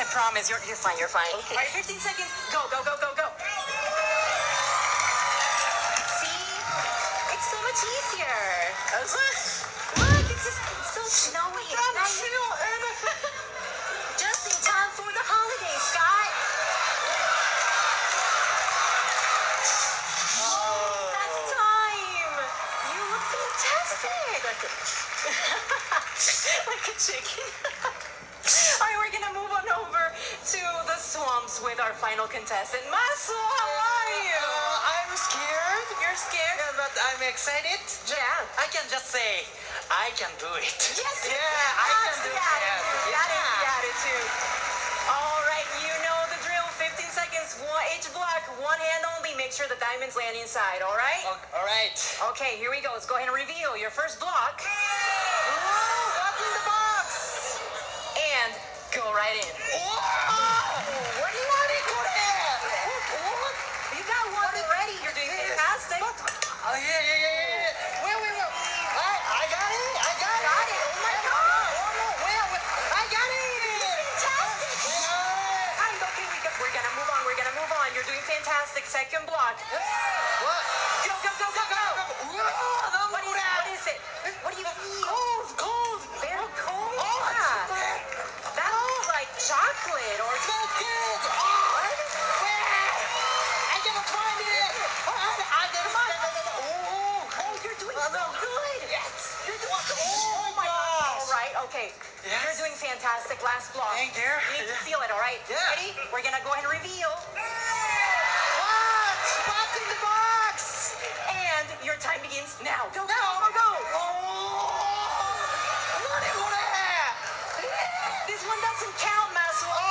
I promise. You're fine, you're fine. Okay. All right, 15 seconds. Go, go, go, go, go. See? It's so much easier. Look, it's just so snowy. Just in time for the holidays, Scott. That's time. You look fantastic. Like a chicken. All right, we're gonna move on over to the swamps with our final contestant, Maso. How are you? I'm scared. You're scared? Yeah, but I'm excited. Yeah. I can just say, I can do it. Yes, Yeah, I can do it. That is the attitude. All right, you know the drill. 15 seconds, each block, one hand only. Make sure the diamonds land inside, all right? All right. Okay, here we go. Let's go ahead and reveal your first block. Whoa, what's in the box? And go right in. What? You got one already. You're doing fantastic. Oh, yeah. Wait. I got it. Got it. Oh, my God. I got it. Fantastic. Okay, we're gonna move on. You're doing fantastic. Second block. What? Go. What is it? What do you feel? Cold. Very cold? Oh, Yeah. That's like chocolate or Smells good. what? I gotta find it. Oh, you're doing so good. Yes. You're doing oh my God. All right, okay. Yes. You're doing fantastic. Last block. Thank you. You need to seal it, all right? Yeah. Ready? We're gonna go ahead and reveal. What? What's in the box? And your time begins now. Go. This one doesn't count, Masu. Doesn't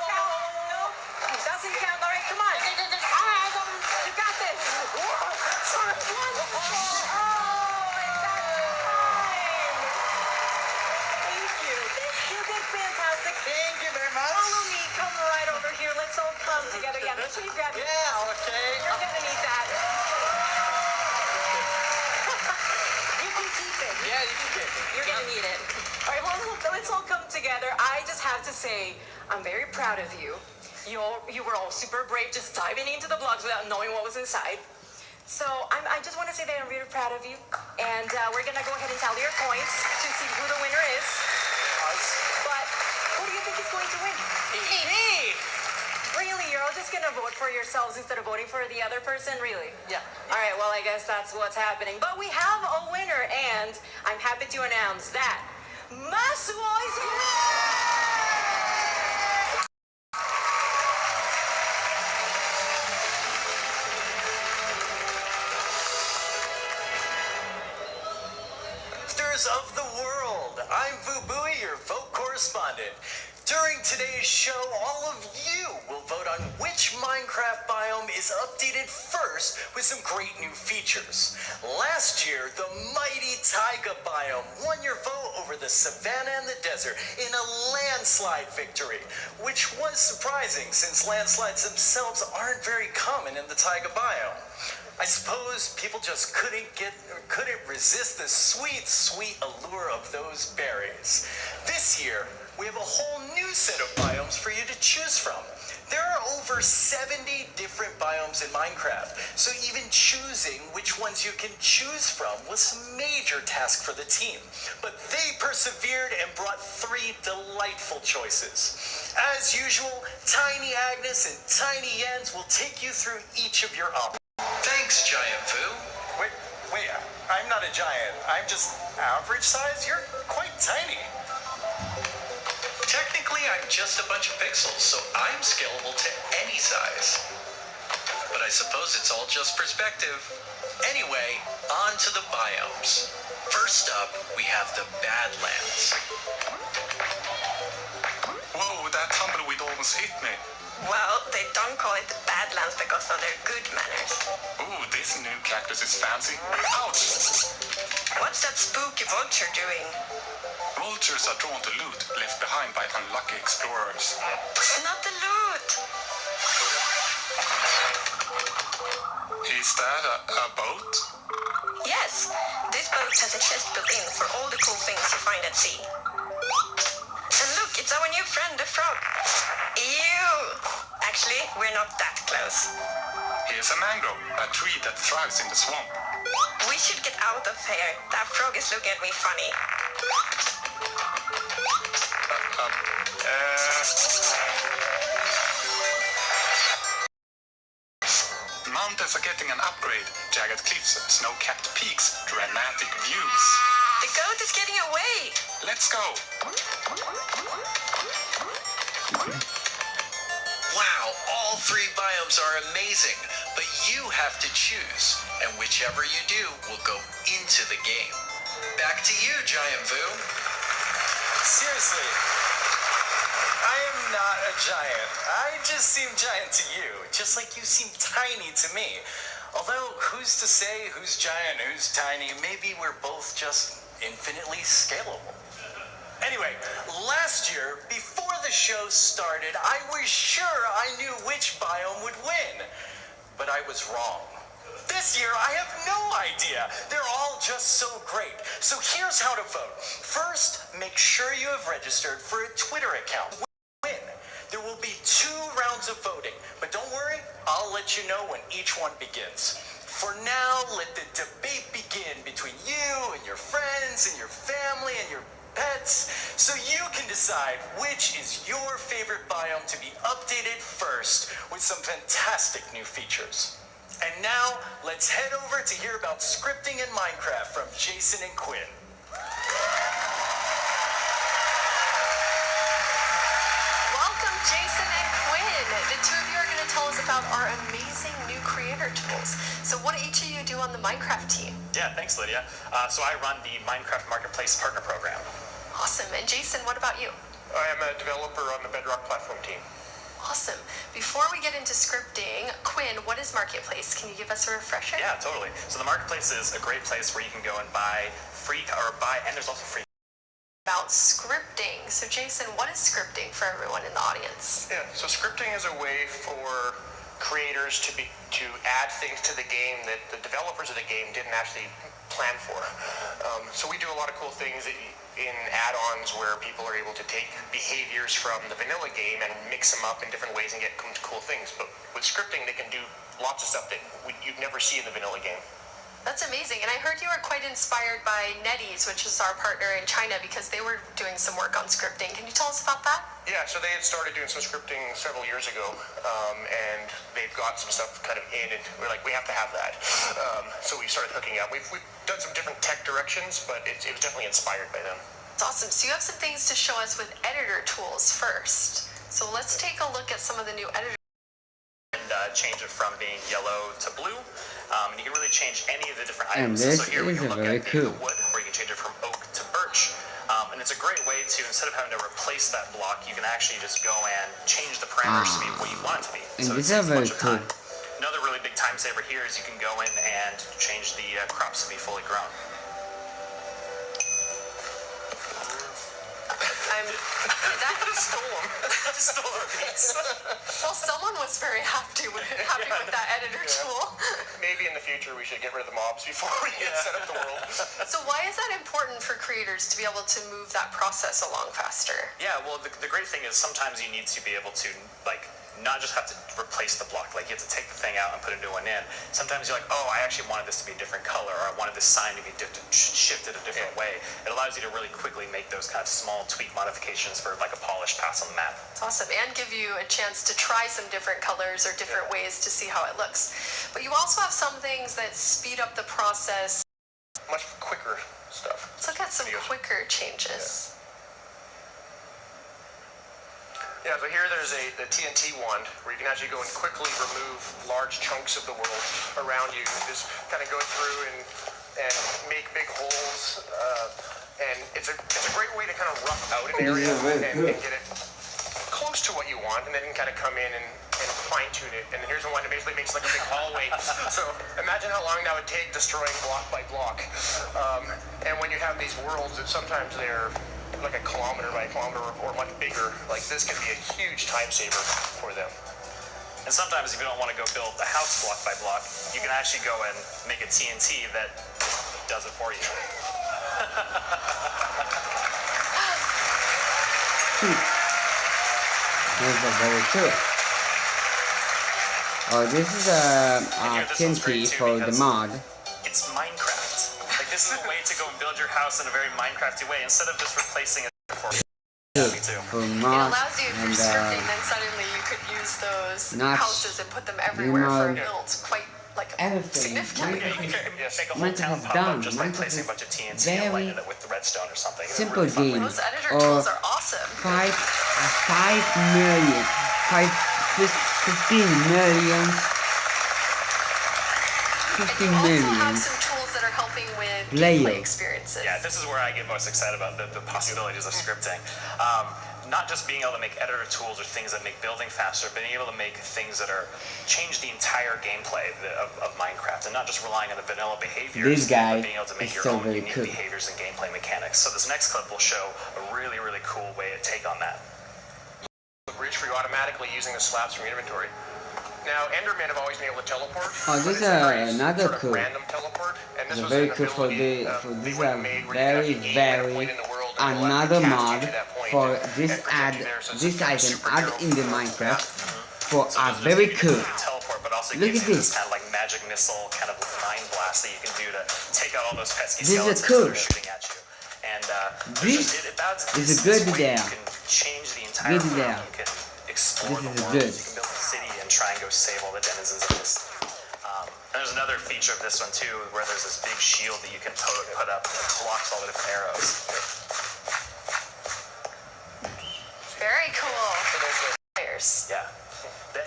count. No, doesn't count. All right, come on. You got this. Sorry, one. Oh, and that's time. Thank you. You did fantastic. Thank you very much. Follow me. Come right over here. Let's all come together. Yeah, make sure you grab your towel. Okay. You're gonna need that. You can keep it. Yeah, you can get it. You're gonna need it. All right, well, let's all come together. I just have to say, I'm very proud of you. You were all super brave, just diving into the blocks without knowing what was inside. So I just want to say that I'm really proud of you. And we're gonna go ahead and tally your points to see who the winner is. But who do you think is going to win? Me. Really? You're all just gonna vote for yourselves instead of voting for the other person? Really? Yeah. All right, well, I guess that's what's happening. But we have a winner, and I'm happy to announce that Masuo is of the world. I'm booboo, your vote correspondent. During today's show, all of you will vote on which Minecraft biome is updated first with some great new features. Last year, the mighty taiga biome won your vote over the savanna and the desert in a landslide victory, which was surprising since landslides themselves aren't very common in the taiga biome. I suppose people just couldn't resist the sweet allure of those berries. This year, we have a whole new set of biomes for you to choose from. There are over 70 different biomes in Minecraft, so even choosing which ones you can choose from was a major task for the team. But they persevered and brought 3 delightful choices. As usual, Tiny Agnes and Tiny Jens will take you through each of your options. Thanks, Giant Foo. Wait, I'm not a giant. I'm just average size. You're quite tiny. Technically, I'm just a bunch of pixels, so I'm scalable to any size. But I suppose it's all just perspective. Anyway, on to the biomes. First up, we have the Badlands. Whoa, that tumbleweed almost hit me. Well, they don't call it the Badlands because of their good manners. Ooh, this new cactus is fancy. Ouch! What's that spooky vulture doing? Vultures are drawn to loot left behind by unlucky explorers. Not the loot! Is that a boat? Yes, this boat has a chest built in for all the cool things you find at sea. And look, friend, the frog. Ew! Actually, we're not that close. Here's a mangrove, a tree that thrives in the swamp. We should get out of here. That frog is looking at me funny. Mountains are getting an upgrade. Jagged cliffs, snow-capped peaks, dramatic views. The goat is getting away. Let's go. Wow, all 3 biomes are amazing, but you have to choose, and whichever you do will go into the game. Back to you, Giant Vu. Seriously, I am not a giant. I just seem giant to you, just like you seem tiny to me. Although, who's to say who's giant, who's tiny? Maybe we're both just infinitely scalable. Anyway, last year, before the show started, I was sure I knew which biome would win. But I was wrong. This year, I have no idea. They're all just so great. So here's how to vote. First, make sure you have registered for a Twitter account. Win. There will be 2 rounds of voting. But don't worry, I'll let you know when each one begins. For now, let the debate begin between you and your friends and your family and your pets, so you can decide which is your favorite biome to be updated first with some fantastic new features. And now, let's head over to hear about scripting in Minecraft from Jason and Quinn. Welcome, Jason and Quinn. The 2 of you are going to tell us about our amazing new creator tools. So what do each of you do on the Minecraft team? Yeah, thanks, Lydia. So I run the Minecraft Marketplace Partner Program. Awesome. And Jason, what about you? I am a developer on the Bedrock platform team. Awesome. Before we get into scripting, Quinn, what is Marketplace? Can you give us a refresher? Yeah, totally. So the Marketplace is a great place where you can go and buy and there's also free. About scripting. So Jason, what is scripting for everyone in the audience? Yeah, so scripting is a way for creators to add things to the game that the developers of the game didn't actually plan for. So we do a lot of cool things in add-ons where people are able to take behaviors from the vanilla game and mix them up in different ways and get cool things. But with scripting, they can do lots of stuff that you'd never see in the vanilla game. That's amazing. And I heard you were quite inspired by NetEase, which is our partner in China, because they were doing some work on scripting. Can you tell us about that? Yeah, so they had started doing some scripting several years ago, and they've got some stuff kind of in, and we're like, we have to have that. So we started hooking up. We've done some different tech directions, but it was definitely inspired by them. It's awesome. So you have some things to show us with editor tools first. So let's take a look at some of the new editor. And change it from being yellow to blue. And you can really change any of the different And items. this So here we is can look very at cool. the wood, where you can change it from oak to birch. And it's a great way to, instead of having to replace that block, you can actually just go and change the parameters to be what you want it to be. And So it these are saves a bunch very of cool. time. Another really big time saver here is you can go in and change the crops to be fully grown. Stole our beats. Well, someone was very happy with that editor tool. Maybe in the future we should get rid of the mobs before we set up the world. So why is that important for creators to be able to move that process along faster? Yeah, well, the great thing is sometimes you need to be able to, not just have to replace the block. You have to take the thing out and put a new one in. Sometimes you're like, oh, I actually wanted this to be a different color, or I wanted this sign to be shifted a different way. It allows you to really quickly make those kind of small tweak modifications for a polished pass on the map. It's awesome, and give you a chance to try some different colors or different ways to see how it looks. But you also have some things that speed up the process. Much quicker stuff. Let's look at some quicker changes. Yeah, so here there's the TNT wand where you can actually go and quickly remove large chunks of the world around you. You can just kind of go through and make big holes, and it's a great way to kind of rough out an area and get it close to what you want, and then you can kind of come in and fine-tune it. And here's the one that basically makes a big hallway. So imagine how long that would take destroying block by block. And when you have these worlds, sometimes they're like a kilometer by a kilometer or much bigger, this can be a huge time saver for them. And sometimes if you don't want to go build the house block by block, you can actually go and make a TNT that does it for you. This is very cool. Oh, this is a TNT for the mod. It's Minecraft. Like, this is a way to go and build your house in a very Minecrafty way instead of just replacing it for me too. For It mod allows you, if you're and scripting, then suddenly you could use those not houses and put them everywhere for mod, builds quite like everything. significantly. Yeah, you can make a whole Minecraft town is pop done. up just by Minecraft placing a is bunch of TNT and lighting very it with the redstone or something. It's a simple really fun way. game. Those editor Or tools are awesome. 5 million, 15 million. And 15 you also have million some tools that are helping with Player. gameplay experiences. Yeah, this is where I get most excited about the possibilities of scripting. Not just being able to make editor tools or things that make building faster, but being able to make things that are change the entire gameplay of Minecraft, and not just relying on the vanilla behaviors, This guy but being able to make is your so own very unique cool. behaviors and gameplay mechanics. So this next clip will show a really, really cool way to take on that. Bridge for you automatically using the slabs from your inventory. Now, Endermen have always been able to teleport. Oh, but this it's a very another sort of cool. random teleport, and this It's was very an cool for ability, the for they this wouldn't have made where you could actually aim at a point in the world and it'll another actually cast you mod to that point for and this protect add you there. So it's this a kind of item superhero add in the Minecraft for So a it doesn't very just give you cool. the teleport, but also Look gives at you this this. kind of like magic missile, kind of mind blast that you can do to take out all those pesky This is skeletons cool. that are shooting at you. And This that's is a this good way idea. You can change the entire Good world. idea. You can explore This the is world. good. You can build a city and try and go save all the denizens of this. And there's another feature of this one too, where there's this big shield that you can put up that blocks all the different arrows. Very cool. Players. Yeah,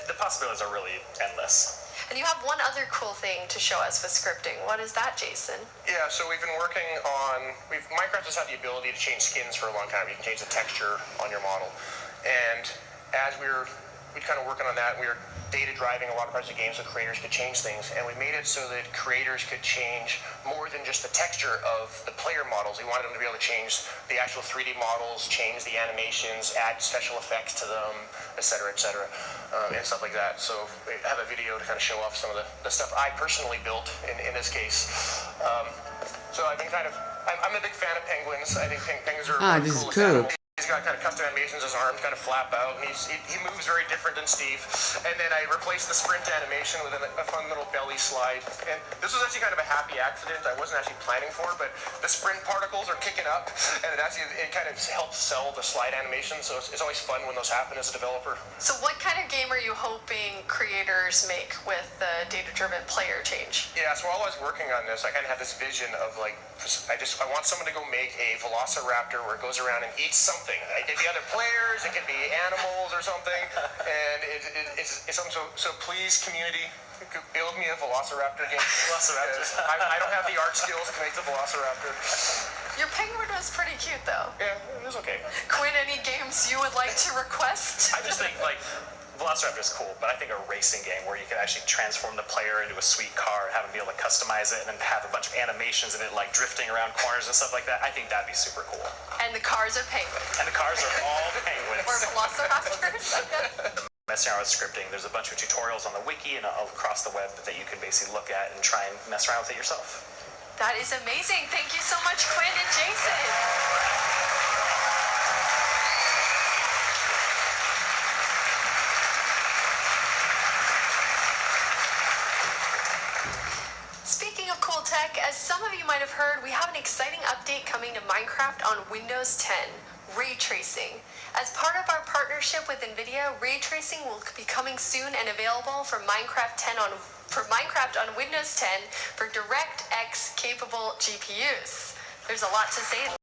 the possibilities are really endless. And you have one other cool thing to show us with scripting. What is that, Jason? Yeah, so we've been working on. Minecraft has had the ability to change skins for a long time. You can change the texture on your model, and as we're kind of working on that, we were data driving a lot of parts of games so creators could change things, and we made it so that creators could change more than just the texture of the player models. We wanted them to be able to change the actual 3D models, change the animations, add special effects to them, etc., and stuff like that. So we have a video to kind of show off some of the stuff I personally built in this case. So I've been I'm a big fan of penguins. I think penguins are Ah, the this is coolest cool. animals. He's got kind of custom animations, his arms kind of flap out, and he moves very different than Steve. And then I replaced the sprint animation with a fun little belly slide. And this was actually kind of a happy accident I wasn't actually planning for, but the sprint particles are kicking up, and it kind of helps sell the slide animation, so it's always fun when those happen as a developer. So what kind of game are you hoping creators make with the data-driven player change? Yeah, so while I was working on this, I kind of had this vision of like, I want someone to go make a velociraptor where it goes around and eats something. It could be other players, it could be animals or something, and it's something. So please, community, build me a velociraptor game. Velociraptor. I don't have the art skills to make the velociraptor. Your penguin was pretty cute, though. Yeah, it was okay. Quinn, any games you would like to request? I just think like Velociraptor is cool, but I think a racing game where you can actually transform the player into a sweet car and have them be able to customize it and then have a bunch of animations of it like drifting around corners and stuff like that, I think that'd be super cool. And the cars are penguins. And the cars are all penguins. Or velociraptors. Messing around with scripting, there's a bunch of tutorials on the wiki and across the web that you can basically look at and try and mess around with it yourself. That is amazing. Thank you so much, Quinn and Jason. Speaking of cool tech, as some of you might have heard, we have an exciting update coming to Minecraft on Windows 10, ray tracing. As part of our partnership with NVIDIA, ray tracing will be coming soon and available for Minecraft on Windows 10 for DirectX capable GPUs. There's a lot to say.